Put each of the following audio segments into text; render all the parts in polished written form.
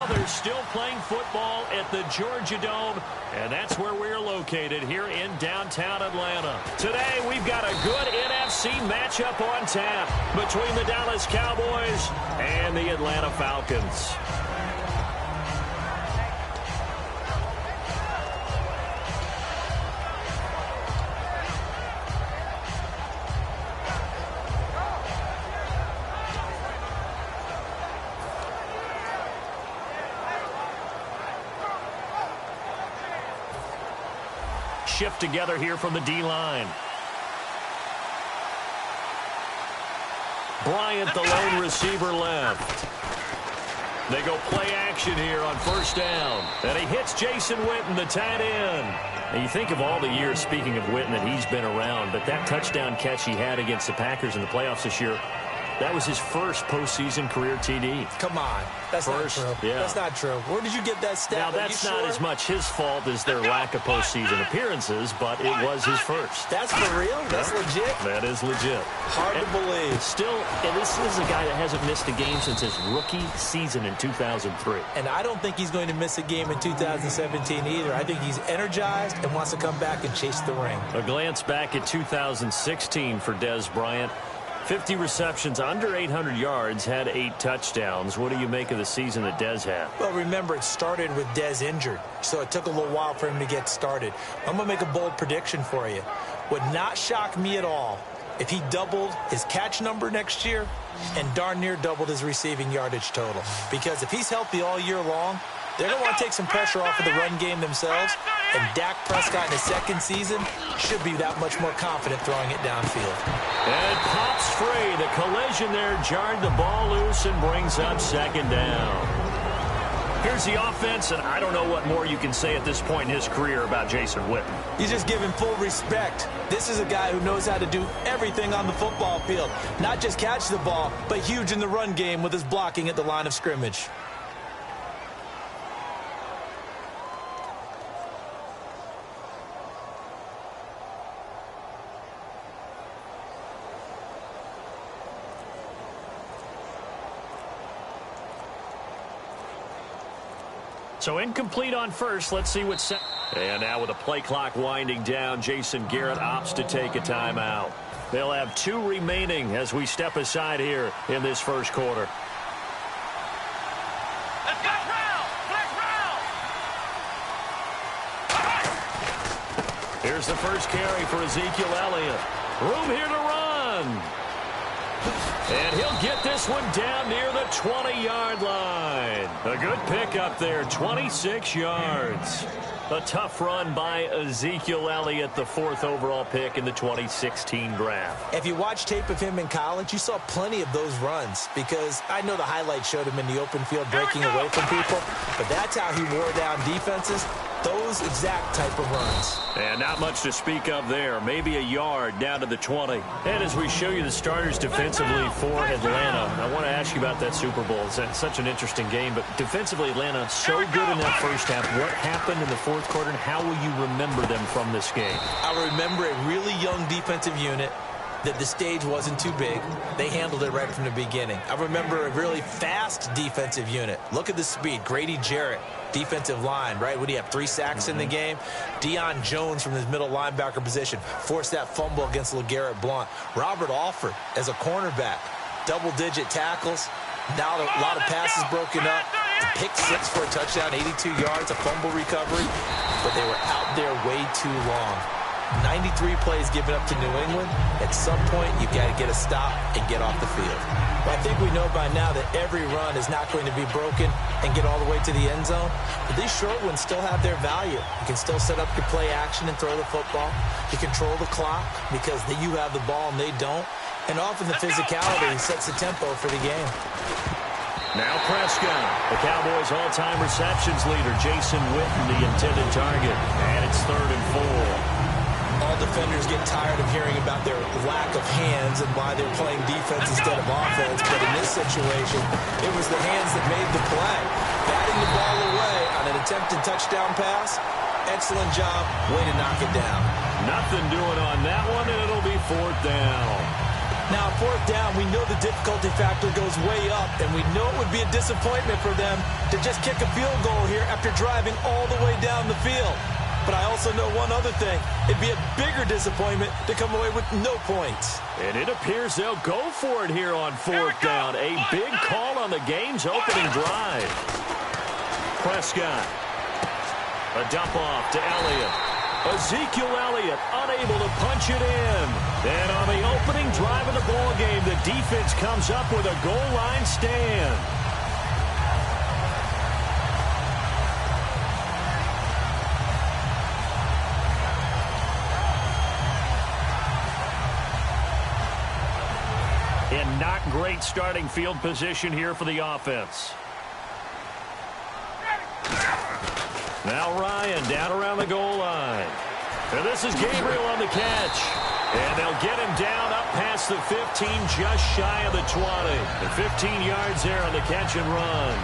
They're still playing football at the Georgia Dome, and that's where we're located here in downtown Atlanta. Today, we've got a good NFC matchup on tap between the Dallas Cowboys and the Atlanta Falcons. Shift together here from the D-line. Bryant, the lone receiver, left. They go play action here on first down. And he hits Jason Witten, the tight end. And you think of all the years, speaking of Witten, that he's been around, but that touchdown catch he had against the Packers in the playoffs this year, that was his first postseason career TD. Come on. That's not true. Yeah. That's not true. Where did you get that stat? Now, that's not as much his fault as their lack of postseason appearances, but it was his first. That's for real? That's legit? That is legit. Hard to believe. Still, and this is a guy that hasn't missed a game since his rookie season in 2003. And I don't think he's going to miss a game in 2017 either. I think he's energized and wants to come back and chase the ring. A glance back at 2016 for Dez Bryant. 50 receptions, under 800 yards, had 8 touchdowns. What do you make of the season that Dez had? Well, remember, it started with Dez injured, so it took a little while for him to get started. I'm going to make a bold prediction for you. Would not shock me at all if he doubled his catch number next year and darn near doubled his receiving yardage total. Because if he's healthy all year long, they're going to want to take some pressure off of the run game themselves, and Dak Prescott in his second season should be that much more confident throwing it downfield. And it pops free. The collision there jarred the ball loose and brings up second down. Here's the offense, and I don't know what more you can say at this point in his career about Jason Witten. You just give him full respect. This is a guy who knows how to do everything on the football field. Not just catch the ball, but huge in the run game with his blocking at the line of scrimmage. So incomplete on first. Let's see what's set. And now with the play clock winding down, Jason Garrett opts to take a timeout. They'll have 2 remaining as we step aside here in this first quarter. Let's go, Brown! Let's round! Here's the first carry for Ezekiel Elliott. Room here to run. And he'll get this one down near the 20-yard line. A good pickup there, 26 yards. A tough run by Ezekiel Elliott, the 4th overall pick in the 2016 draft. If you watch tape of him in college, you saw plenty of those runs, because I know the highlights showed him in the open field breaking away from people, but that's how he wore down defenses. Those exact type of runs. And not much to speak of there. Maybe a yard down to the 20. And as we show you the starters defensively for Atlanta, I want to ask you about that Super Bowl. It's such an interesting game, but defensively Atlanta so good in that first half. What happened in the fourth quarter, and how will you remember them from this game? I remember a really young defensive unit that the stage wasn't too big. They handled it right from the beginning. I remember a really fast defensive unit. Look at the speed. Grady Jarrett, defensive line, right? What do you have, 3 sacks in the game? Deion Jones from his middle linebacker position forced that fumble against LeGarrette Blount. Robert Alford as a cornerback, double-digit tackles. Now a lot of passes broken up. The pick 6 for a touchdown, 82 yards, a fumble recovery. But they were out there way too long. 93 plays given up to New England. At some point, you've got to get a stop and get off the field. Well, I think we know by now that every run is not going to be broken and get all the way to the end zone. But these short ones still have their value. You can still set up your play action and throw the football. You control the clock because you have the ball and they don't. And often the physicality sets the tempo for the game. Now Prescott, the Cowboys' all-time receptions leader, Jason Witten, the intended target. And it's 3rd and 4. All defenders get tired of hearing about their lack of hands and why they're playing defense instead of offense. But in this situation, it was the hands that made the play. Batting the ball away on an attempted touchdown pass. Excellent job. Way to knock it down. Nothing doing on that one, and it'll be 4th down. Now, 4th down, we know the difficulty factor goes way up, and we know it would be a disappointment for them to just kick a field goal here after driving all the way down the field. But I also know one other thing. It'd be a bigger disappointment to come away with no points. And it appears they'll go for it here on 4th down. A big call on the game's opening drive. Prescott. A dump off to Elliott. Ezekiel Elliott unable to punch it in. And on the opening drive of the ball game, the defense comes up with a goal line stand. And not great starting field position here for the offense. Now Ryan down around the goal line. And this is Gabriel on the catch. And they'll get him down up past the 15, just shy of the 20. And 15 yards there on the catch and run.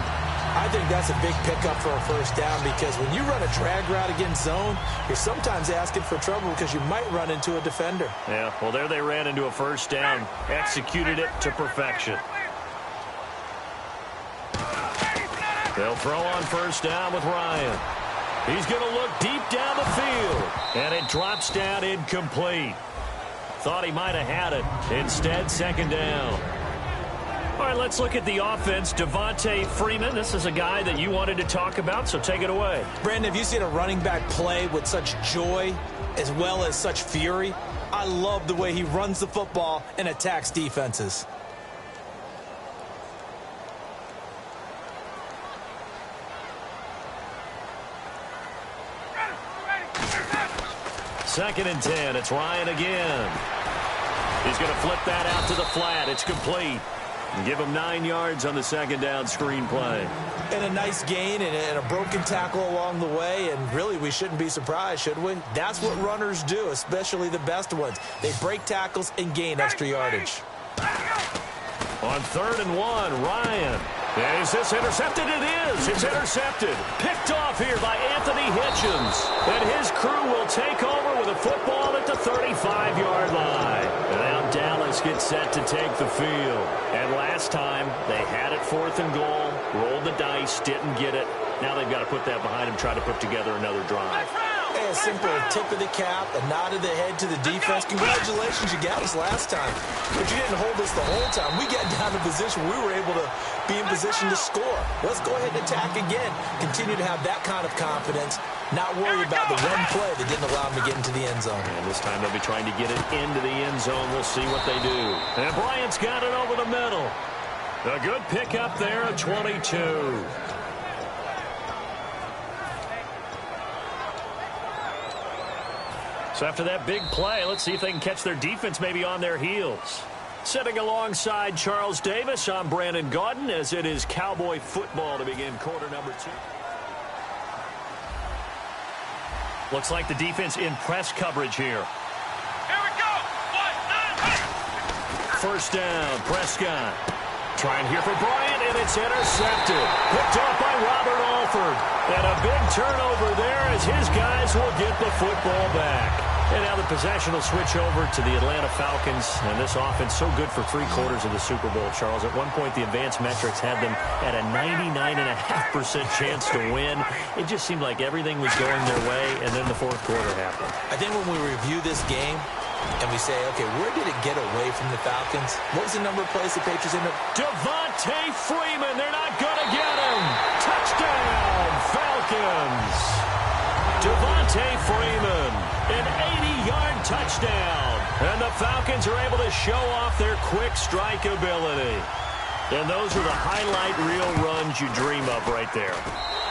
I think that's a big pickup for a 1st down, because when you run a drag route against zone, you're sometimes asking for trouble because you might run into a defender. Yeah, well, there they ran into a 1st down. Executed it to perfection. They'll throw on 1st down with Ryan. He's going to look deep down the field. And it drops down incomplete. Thought he might have had it. Instead, 2nd down. All right, let's look at the offense. Devontae Freeman, this is a guy that you wanted to talk about, so take it away. Brandon, have you seen a running back play with such joy as well as such fury? I love the way he runs the football and attacks defenses. Second and 10. It's Ryan again. He's going to flip that out to the flat. It's complete. And give him 9 yards on the 2nd down screen play. And a nice gain and a broken tackle along the way. And really, we shouldn't be surprised, should we? That's what runners do, especially the best ones. They break tackles and gain extra yardage. On 3rd and 1, Ryan. Is this intercepted? It is. It's intercepted. Picked off here by Anthony Hitchens. And his crew will take over with a football at the 35-yard line. And now Dallas gets set to take the field. And last time, they had it 4th and goal, rolled the dice, didn't get it. Now they've got to put that behind them, try to put together another drive. Hey, a simple tip of the cap, a nod of the head to the defense. Congratulations, you got us last time. But you didn't hold us the whole time. We got down to position. We were able to be in position to score. Let's go ahead and attack again. Continue to have that kind of confidence. Not worry about the one play that didn't allow them to get into the end zone. And this time they'll be trying to get it into the end zone. We'll see what they do. And Bryant's got it over the middle. A good pickup there at 22. So after that big play, let's see if they can catch their defense maybe on their heels. Sitting alongside Charles Davis, I'm Brandon Gaudin, as it is Cowboy football to begin quarter number 2. Looks like the defense in press coverage here. Here we go. 1st down, Prescott. Trying here for Bryant, and it's intercepted. Picked off by Robert Alford. And a big turnover there as his guys will get the football back. And now the possession will switch over to the Atlanta Falcons. And this offense so good for 3/4 of the Super Bowl, Charles. At one point, the advanced metrics had them at a 99.5% chance to win. It just seemed like everything was going their way, and then the 4th quarter happened. I think when we review this game, and we say, okay, where did it get away from the Falcons? What was the number of plays the Patriots ended up? Devontae Freeman, they're not going to get him. Touchdown, Falcons. Devontae Freeman, an 80-yard touchdown. And the Falcons are able to show off their quick strike ability. And those are the highlight reel runs you dream of right there.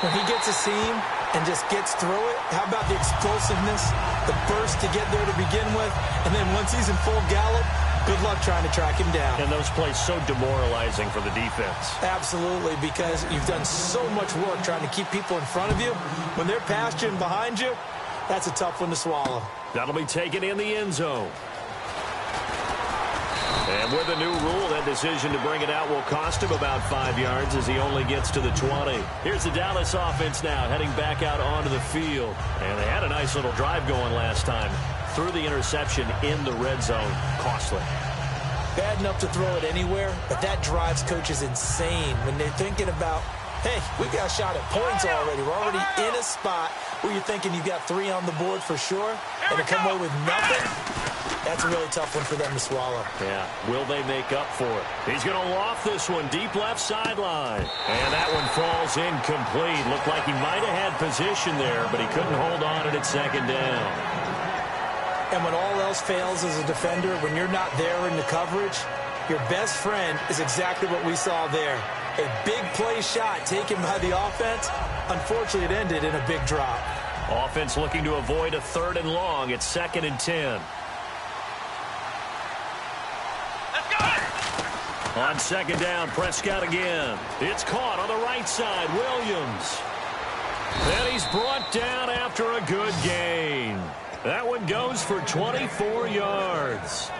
When he gets a seam and just gets through it, how about the explosiveness, the burst to get there to begin with, and then once he's in full gallop, good luck trying to track him down. And those plays so demoralizing for the defense. Absolutely, because you've done so much work trying to keep people in front of you. When they're past you and behind you, that's a tough one to swallow. That'll be taken in the end zone. And with a new rule, that decision to bring it out will cost him about 5 yards as he only gets to the 20. Here's the Dallas offense now heading back out onto the field. And they had a nice little drive going last time. Threw the interception in the red zone. Costly. bad enough to throw it anywhere, but that drives coaches insane when they're thinking about, hey, we got a shot at points already. We're already in a spot where you're thinking you've got 3 on the board for sure, and to come away with nothing, that's a really tough one for them to swallow. Yeah, will they make up for it? He's going to loft this one deep left sideline. And that one falls incomplete. Looked like he might have had position there, but he couldn't hold on it at second down. And when all else fails as a defender, when you're not there in the coverage, your best friend is exactly what we saw there. A big play shot taken by the offense. Unfortunately, it ended in a big drop. Offense looking to avoid a 3rd and long. It's 2nd and 10. On 2nd down, Prescott again. It's caught on the right side. Williams. And he's brought down after a good gain. That one goes for 24 yards.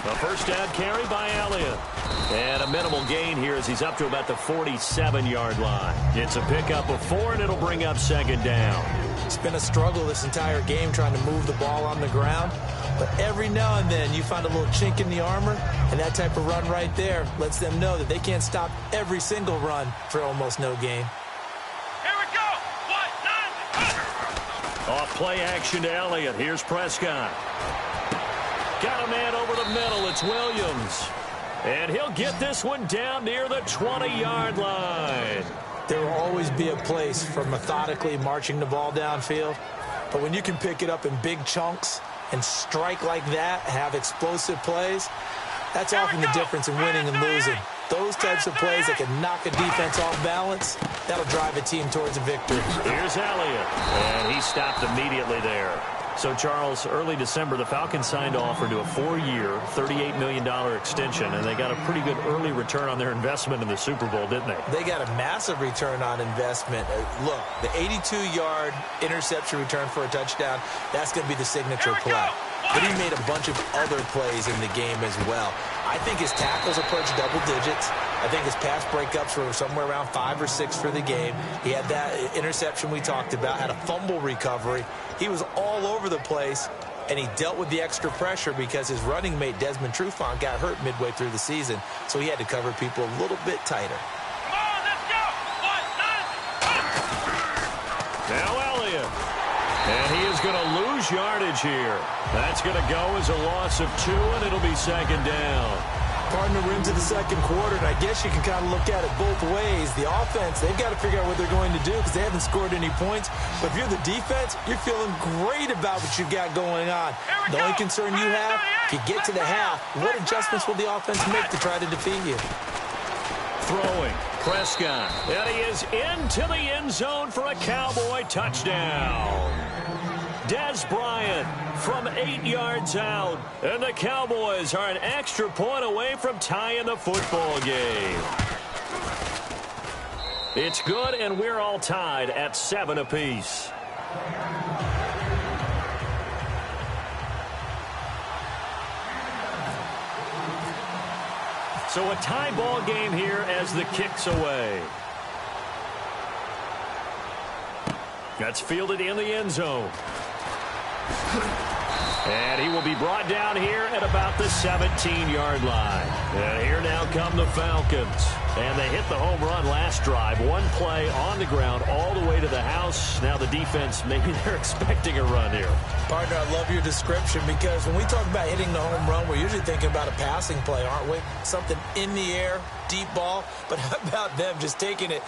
A first down carry by Elliott. And a minimal gain here as he's up to about the 47-yard line. It's a pickup of 4, and it'll bring up 2nd down. It's been a struggle this entire game trying to move the ball on the ground. But every now and then you find a little chink in the armor, and that type of run right there lets them know that they can't stop every single run for almost no gain. Here we go. 1, 9, Off play action to Elliott. Here's Prescott. Got a man over the middle. It's Williams. And he'll get this one down near the 20-yard line. There will always be a place for methodically marching the ball downfield. But when you can pick it up in big chunks and strike like that, have explosive plays, that's often the difference in winning and losing. Those types of plays that can knock a defense off balance, that'll drive a team towards a victory. Here's Elliott. And he stopped immediately there. So, Charles, early December, the Falcons signed offer to a 4-year, $38 million extension, and they got a pretty good early return on their investment in the Super Bowl, didn't they? They got a massive return on investment. Look, the 82-yard interception return for a touchdown, that's going to be the signature play. But he made a bunch of other plays in the game as well. I think his tackles approached double digits. I think his pass breakups were somewhere around 5 or 6 for the game. He had that interception we talked about, had a fumble recovery. He was all over the place, and he dealt with the extra pressure because his running mate, Desmond Trufant, got hurt midway through the season, so he had to cover people a little bit tighter. Come on, let's go. 1, 9, Now Elliott. And he is going to lose yardage here. That's going to go as a loss of 2, and it'll be 2nd down. Partner, we're into the second quarter, and I guess you can kind of look at it both ways. The offense, they've got to figure out what they're going to do because they haven't scored any points. But if you're the defense, you're feeling great about what you've got going on. The only concern you have, if you get to the half, what adjustments will the offense make to try to defeat you? Throwing, Prescott. And he is into the end zone for a Cowboy touchdown. Dez Bryant from 8 yards out. And the Cowboys are an extra point away from tying the football game. It's good, and we're all tied at 7 apiece. So a tie ball game here as the kick's away. That's fielded in the end zone. And he will be brought down here at about the 17-yard line. And here now come the Falcons. And they hit the home run last drive. One play on the ground all the way to the house. Now the defense, maybe they're expecting a run here. Partner, I love your description because when we talk about hitting the home run, we're usually thinking about a passing play, aren't we? Something in the air, deep ball. But how about them just taking it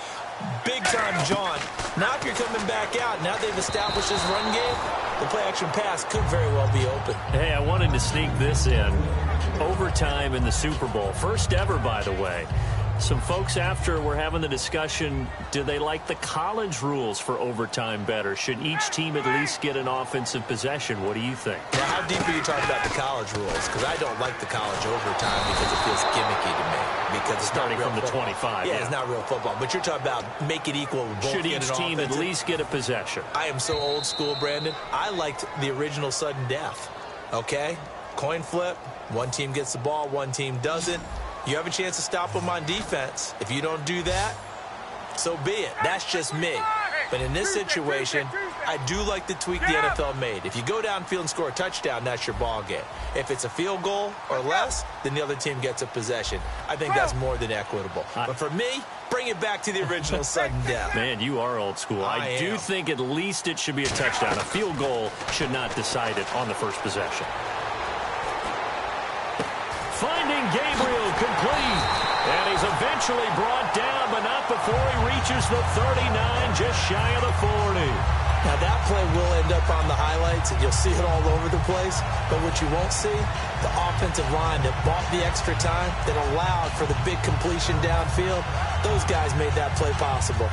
big-time jaunt? Now if you're coming back out, now they've established this run game, the play-action pass could very well be open. Hey, I wanted to sneak this in. Overtime in the Super Bowl. First ever, by the way. Some folks after were having the discussion, do they like the college rules for overtime better? Should each team at least get an offensive possession? What do you think? Now, how deep are you talking about the college rules? Because I don't like the college overtime because it feels gimmicky to me. Because it's starting from the football. 25. Yeah, it's not real football. But you're talking about make it equal. Both should each team at least get a possession? I am so old school, Brandon. I liked the original sudden death. Okay? Coin flip. One team gets the ball, one team doesn't. You have a chance to stop them on defense. If you don't do that, so be it. That's just me. But in this situation, I do like the tweak the NFL made. If you go downfield and score a touchdown, that's your ball game. If it's a field goal or less, then the other team gets a possession. I think that's more than equitable. But for me, bring it back to the original sudden death. Man, you are old school. I do think at least it should be a touchdown. A field goal should not decide it on the first possession. Finding Gabriel complete. And he's eventually brought down, but not before he reaches the 39, just shy of the 40. Now, that play will end up on the highlights, and you'll see it all over the place. But what you won't see, the offensive line that bought the extra time, that allowed for the big completion downfield, those guys made that play possible.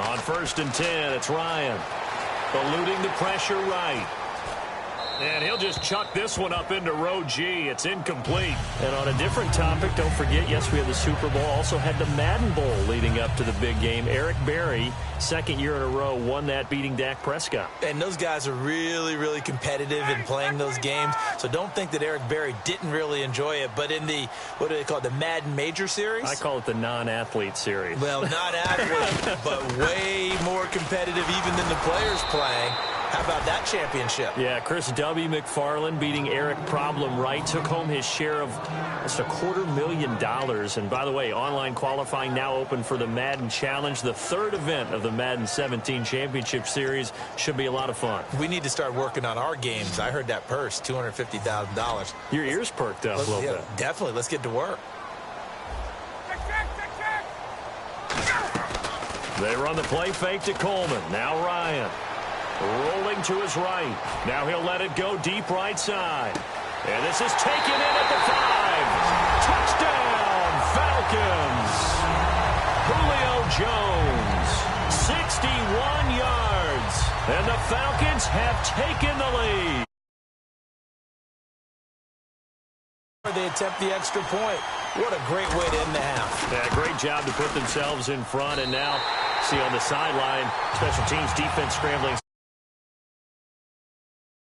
On 1st and 10, it's Ryan. Eluding the pressure right. And he'll just chuck this one up into row G. It's incomplete. And on a different topic, don't forget, yes, we have the Super Bowl. Also had the Madden Bowl leading up to the big game. Eric Berry, second year in a row, won that, beating Dak Prescott. And those guys are really, really competitive in playing those games. So don't think that Eric Berry didn't really enjoy it. But in the, what do they call it, the Madden Major Series? I call it the non-athlete series. Well, not athlete, but way more competitive even than the players playing. How about that championship? Yeah, Chris W. McFarland beating Eric Problem Wright took home his share of just $250,000. And by the way, online qualifying now open for the Madden Challenge, the third event of the Madden 17 Championship Series. Should be a lot of fun. We need to start working on our games. I heard that purse, $250,000. Your ears perked up a little bit. Definitely. Let's get to work. They run the play fake to Coleman. Now Ryan. Rolling to his right. Now he'll let it go deep right side. And this is taken in at the 5. Touchdown, Falcons. Julio Jones, 61 yards. And the Falcons have taken the lead. They attempt the extra point. What a great way to end the half. Yeah, great job to put themselves in front. And now, see on the sideline, special teams defense scrambling.